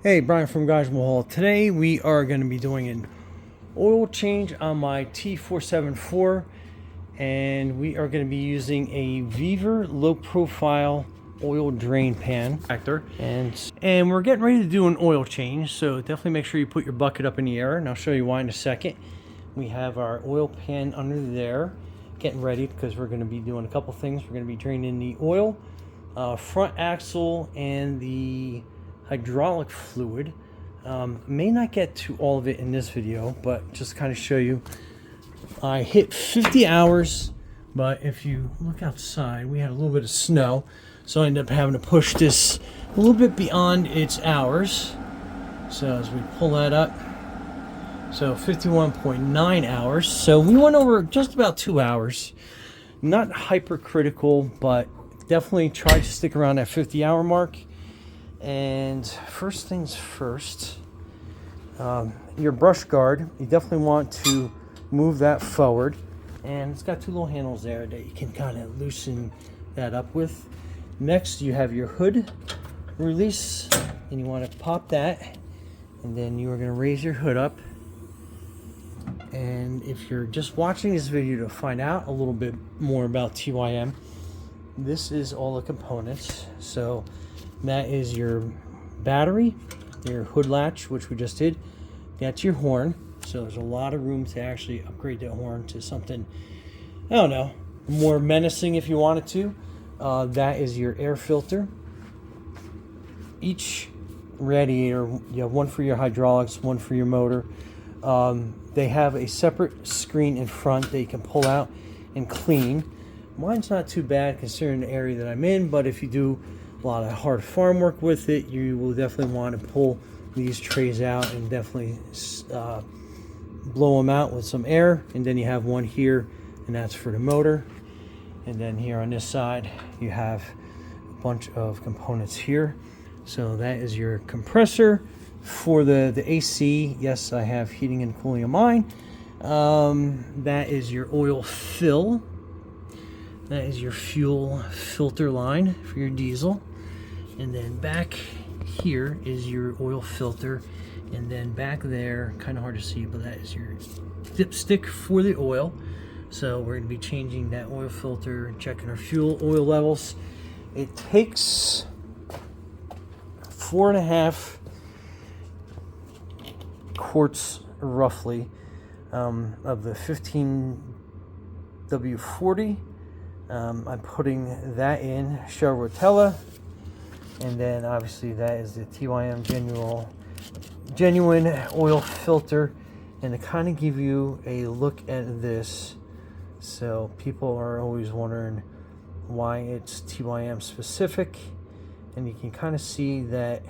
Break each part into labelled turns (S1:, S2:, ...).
S1: Hey, Brian from Garage Mahal. Today we are going to be doing an oil change on my T474, and we are going to be using a Viver low profile oil drain pan actor, and we're getting ready to do an oil change, so definitely make sure you put your bucket up in the air, and I'll show you why in a second. We have our oil pan under there getting ready because we're going to be doing a couple things. We're going to be draining the oil, front axle, and the hydraulic fluid. May not get to all of it in this video, but just kind of show you. I hit 50 hours, but if you look outside, we had a little bit of snow, so I ended up having to push this a little bit beyond its hours. So as we pull that up, so 51.9 hours. So we went over just about 2 hours. Not hypercritical, but definitely try to stick around that 50-hour mark. And first things first, your brush guard, you definitely want to move that forward, and it's got two little handles there that you can kind of loosen that up with. Next, you have your hood release, and you want to pop that, and then you are going to raise your hood up. And if you're just watching this video to find out a little bit more about TYM, this is all the components. So that is your battery, your hood latch, which we just did. That's your horn. So there's a lot of room to actually upgrade that horn to something, I don't know, more menacing if you wanted to. That is your air filter. Each radiator, you have one for your hydraulics, one for your motor. They have a separate screen in front that you can pull out and clean. Mine's not too bad considering the area that I'm in, but if you do a lot of hard farm work with it, you will definitely want to pull these trays out and definitely blow them out with some air. And then you have one here, and that's for the motor. And then here on this side you have a bunch of components here. So that is your compressor for the AC. Yes, I have heating and cooling of mine. That is your oil fill. That is your fuel filter line for your diesel. And then back here is your oil filter. And then back there, kind of hard to see, but that is your dipstick for the oil. So we're going to be changing that oil filter and checking our fuel oil levels. It takes 4.5 quarts roughly of the 15W-40. I'm putting that in Shell Rotella, and then obviously that is the TYM genuine oil filter. And to kind of give you a look at this, so people are always wondering why it's TYM specific, and you can kind of see that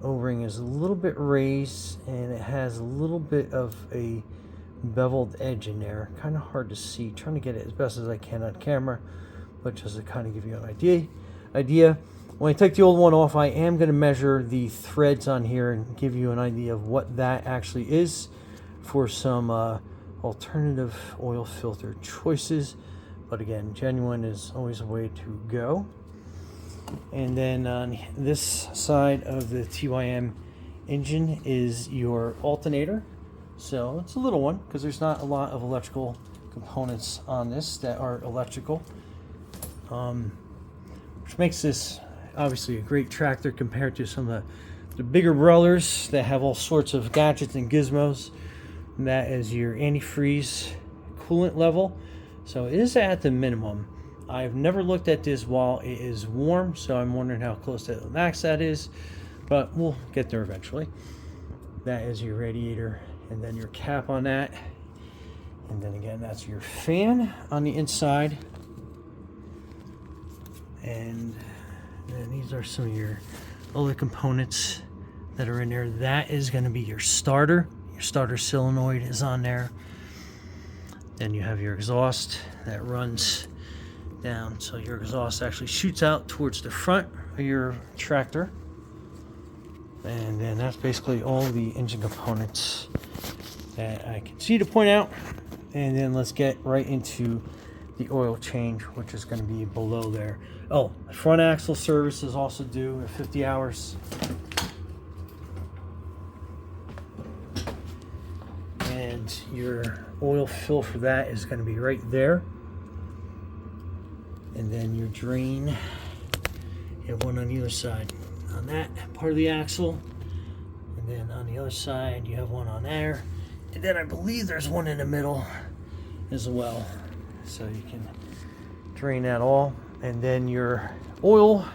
S1: O-ring is a little bit raised, and it has a little bit of a beveled edge in there. Kind of hard to see, trying to get it as best as I can on camera, but just to kind of give you an idea. When I take the old one off, I am going to measure the threads on here and give you an idea of what that actually is for some alternative oil filter choices. But again, genuine is always a way to go. And then on this side of the TYM engine is your alternator. So it's a little one because there's not a lot of electrical components on this that are electrical, which makes this obviously a great tractor compared to some of the bigger brothers that have all sorts of gadgets and gizmos. And that is your antifreeze coolant level. So it is at the minimum. I've never looked at this while it is warm, so I'm wondering how close to the max that is, but we'll get there eventually. That is your radiator, and then your cap on that. And then again, that's your fan on the inside. And then these are some of your other components that are in there. That is going to be your starter. Your starter solenoid is on there. Then you have your exhaust that runs down, so your exhaust actually shoots out towards the front of your tractor. And then that's basically all the engine components that I can see to point out. And then let's get right into the oil change, which is going to be below there. Oh, the front axle service is also due at 50 hours. and your oil fill for that is going to be right there. And then your drain, you have one on either side on that part of the axle, and then on the other side you have one on there, and then I believe there's one in the middle as well, so you can drain that all. And then your oil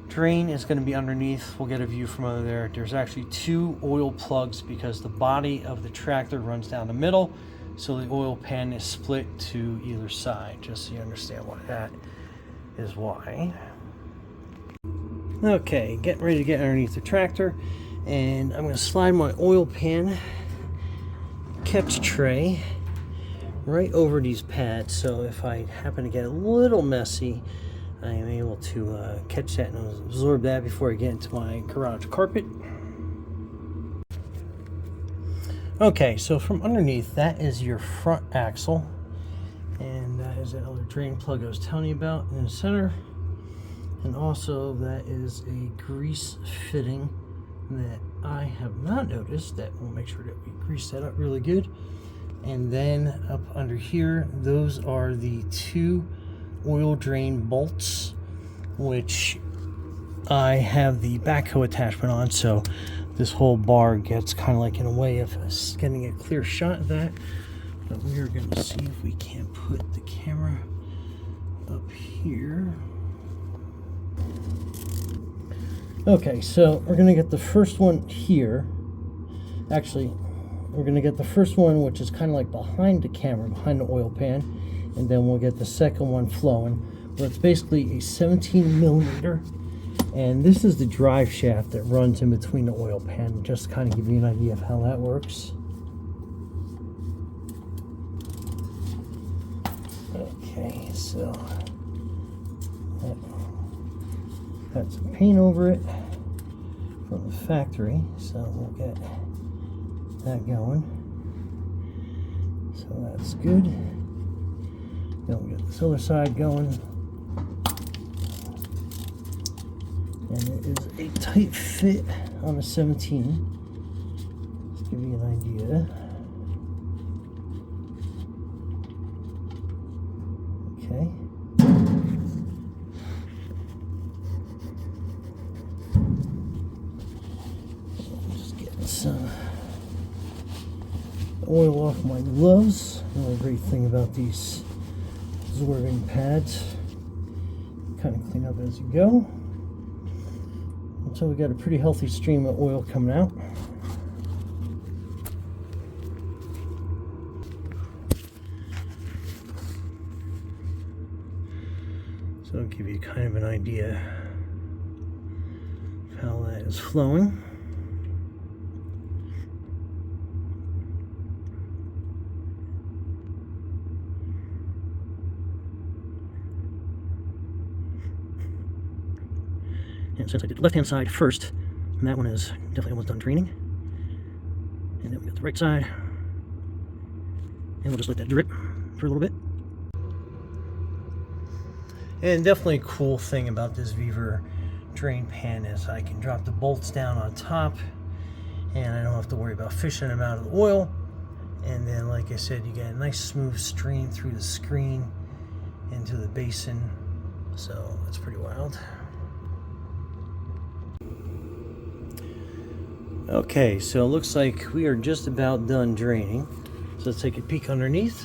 S1: drain is going to be underneath. We'll get a view from under there. There's actually 2 oil plugs because the body of the tractor runs down the middle, so the oil pan is split to either side, just so you understand why that is why. Okay, getting ready to get underneath the tractor, and I'm going to slide my oil pan catch tray right over these pads, so if I happen to get a little messy, I am able to catch that and absorb that before I get into my garage carpet. Okay, so from underneath, that is your front axle, and that is that other drain plug I was telling you about in the center. And also that is a grease fitting that I have not noticed. That we'll make sure that we grease that up really good. And then up under here, those are the 2 oil drain bolts, which I have the backhoe attachment on, so this whole bar gets kind of like in a way of us getting a clear shot of that. But we are going to see if we can put the camera up here. Okay, so we're going to get the first one here. Actually, we're going to get the first one, which is kind of like behind the camera, behind the oil pan, and then we'll get the second one flowing. But it's basically a 17 millimeter, and this is the drive shaft that runs in between the oil pan, just to kind of give you an idea of how that works. Okay, so got some paint over it from the factory, so we'll get that going. So that's good. Then we'll get this other side going. And it is a tight fit on a 17. Just give you an idea. Okay. Just getting some oil off my gloves. Another great thing about these absorbing pads, kind of clean up as you go. So we got a pretty healthy stream of oil coming out. So I'll give you kind of an idea of how that is flowing. And since I did the left-hand side first, and that one is definitely almost done draining. And then we got the right side. And we'll just let that drip for a little bit. And definitely a cool thing about this Weaver drain pan is I can drop the bolts down on top, and I don't have to worry about fishing them out of the oil. And then, like I said, you get a nice smooth stream through the screen into the basin. So that's pretty wild. Okay, so it looks like we are just about done draining. So let's take a peek underneath.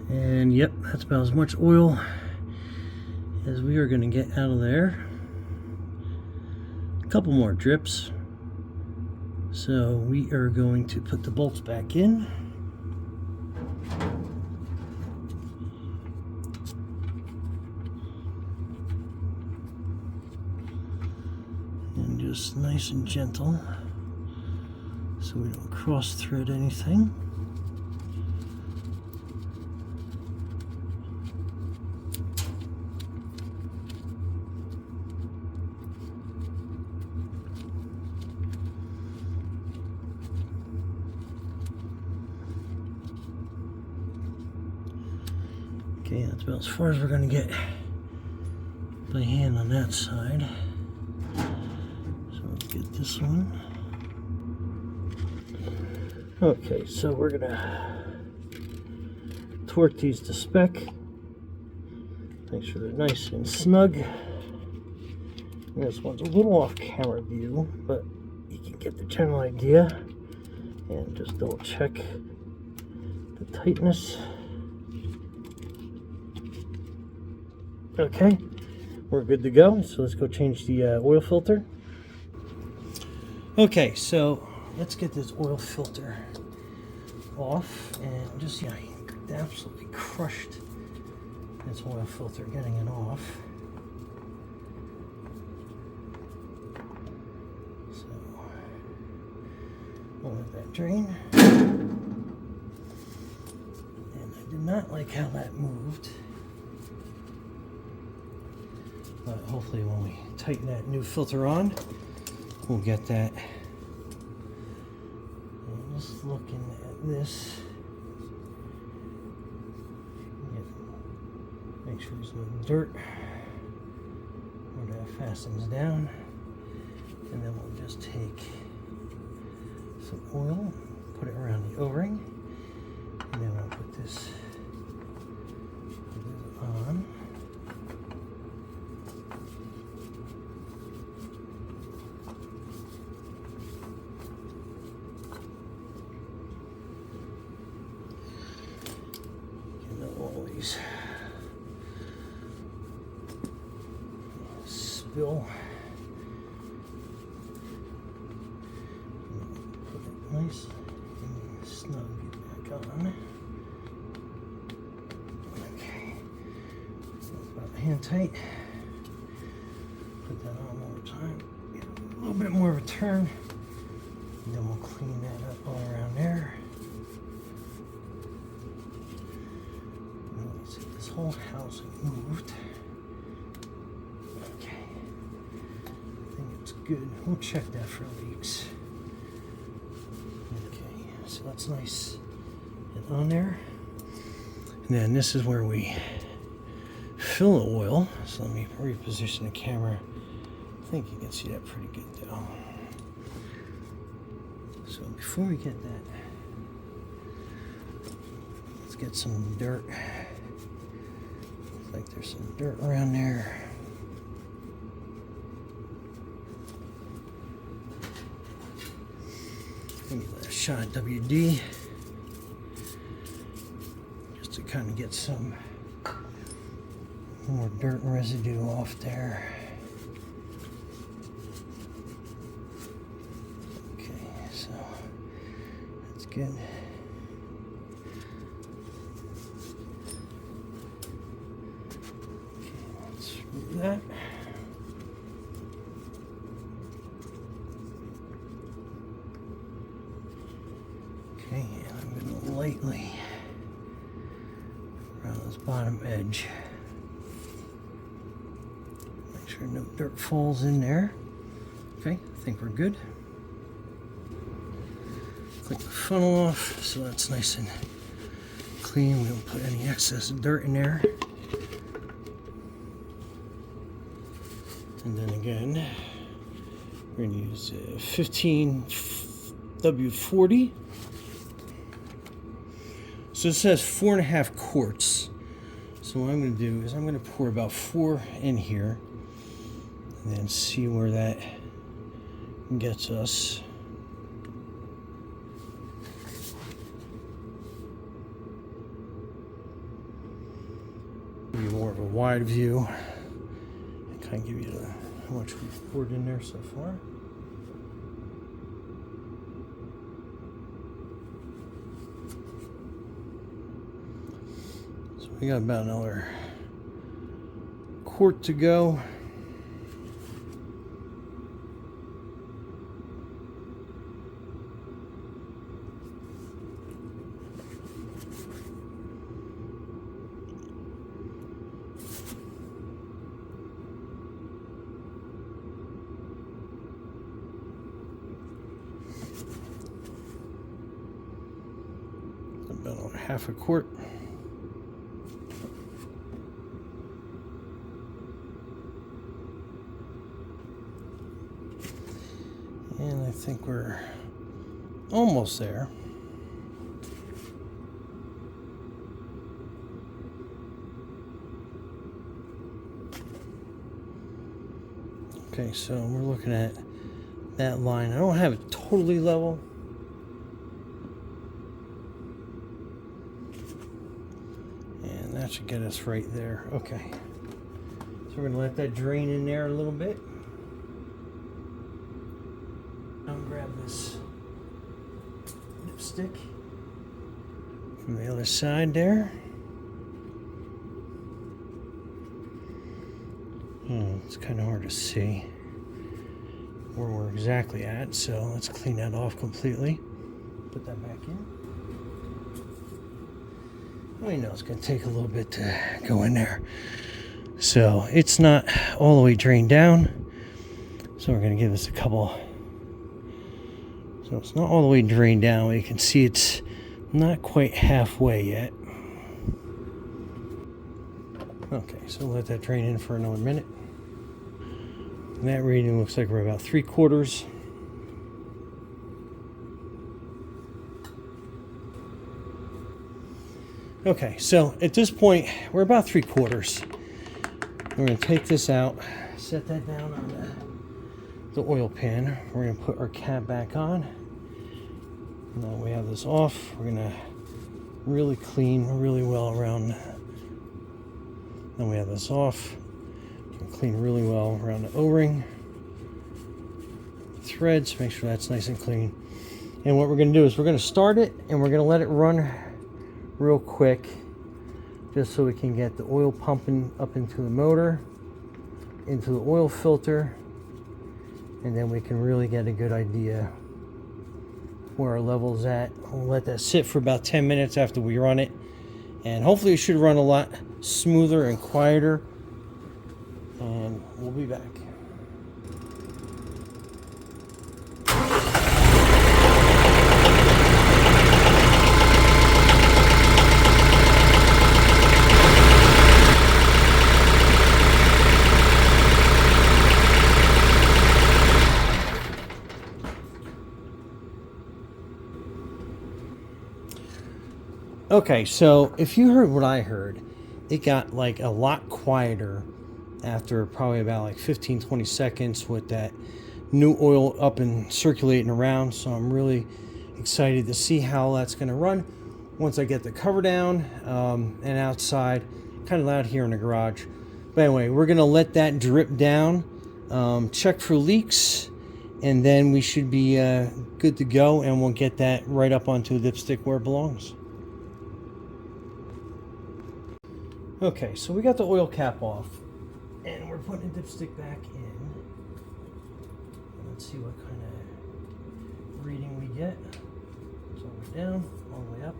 S1: And yep, that's about as much oil as we are going to get out of there. A couple more drips. So we are going to put the bolts back in. And just nice and gentle so we don't cross thread anything. Okay, that's about as far as we're going to get by hand on that side. get this one. Okay, so we're gonna torque these to spec. Make sure they're nice and snug. And this one's a little off camera view, but you can get the general idea. And just double check the tightness. Okay, we're good to go. So let's go change the oil filter. Okay, so let's get this oil filter off, and just, yeah, I absolutely crushed this oil filter getting it off. So we'll let that drain. And I did not like how that moved, but hopefully when we tighten that new filter on, we'll get that. And just looking at this, make sure there's no dirt where that fastens down, and then we'll just take some oil, put it around the O-ring, and then we'll put this on. Always spill. Put it nice and snug back on. Okay, so about hand tight. Put that on one more time. Get a little bit more of a turn, and then we'll clean that up all around there. This whole housing moved. Okay, I think it's good. We'll check that for leaks. Okay, so that's nice and on there. And then this is where we fill the oil. So let me reposition the camera. I think you can see that pretty good though. So before we get that, let's get some dirt. Like there's some dirt around there. Maybe a shot of WD just to kind of get some more dirt residue off there. Okay, so that's good. That. Okay, and I'm going to lightly around this bottom edge. Make sure no dirt falls in there. Okay, I think we're good. Click the funnel off so that's nice and clean. We don't put any excess dirt in there. And then again, we're going to use 15W-40. So it says 4.5 quarts. So what I'm going to do is I'm going to pour about 4 in here and then see where that gets us. Give you more of a wide view. Kind of give you how much we've poured in there so far. So we got about another quart to go. About half a quart. I think we're almost there. Okay, so we're looking at that line. I don't have it totally level. And that should get us right there. Okay. So we're going to let that drain in there a little bit. I'll grab this lipstick from the other side there. It's kind of hard to see where we're exactly at, so let's clean that off completely. Put that back in. We know it's going to take a little bit to go in there. So it's not all the way drained down. So we're going to give this a couple. So it's not all the way drained down. You can see it's not quite halfway yet. Okay, so let that drain in for another minute. And that reading looks like we're about 3/4. Okay, so at this point, we're about 3/4. We're going to take this out, set that down on the oil pan. We're going to put our cap back on. Now we have this off. We're going to really clean really well around. Then we have this off. Clean really well around the O-ring. Threads, make sure that's nice and clean. And what we're going to do is we're going to start it and we're going to let it run real quick just so we can get the oil pumping up into the motor, into the oil filter, and then we can really get a good idea where our level's at. We'll let that sit for about 10 minutes after we run it, and hopefully it should run a lot smoother and quieter, and we'll be back. Okay, so if you heard what I heard, it got like a lot quieter after probably about like 15-20 seconds with that new oil up and circulating around. So I'm really excited to see how that's going to run once I get the cover down and outside. Kind of loud here in the garage. But anyway, we're going to let that drip down, check for leaks, and then we should be good to go, and we'll get that right up onto the dipstick where it belongs. Okay, so we got the oil cap off, and we're putting the dipstick back in. Let's see what kind of reading we get. It's all the way down, all the way up.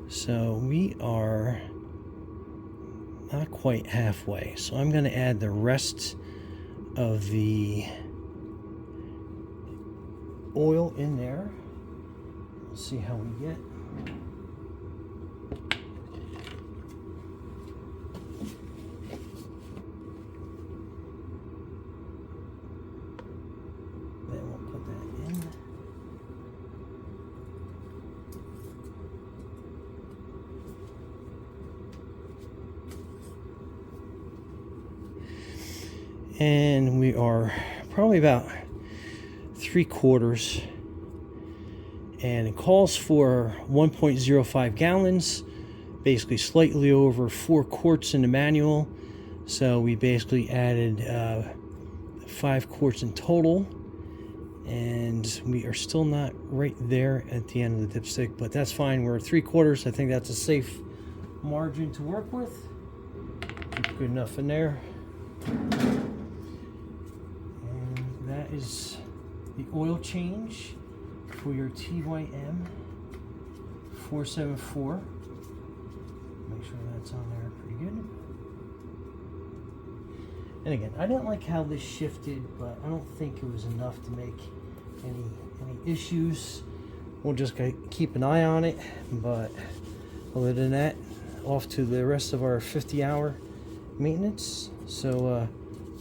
S1: So we are not quite halfway. So I'm going to add the rest of the oil in there. We'll see how we get. And we are probably about 3/4, and it calls for 1.05 gallons, basically slightly over 4 quarts in the manual. So we basically added 5 quarts in total, and we are still not right there at the end of the dipstick, but that's fine. We're 3/4. I think that's a safe margin to work with. Keep good enough in there. That is the oil change for your TYM 474. Make sure that's on there pretty good. And again, I didn't like how this shifted, but I don't think it was enough to make any issues. We'll just keep an eye on it, but other than that, off to the rest of our 50-hour maintenance. So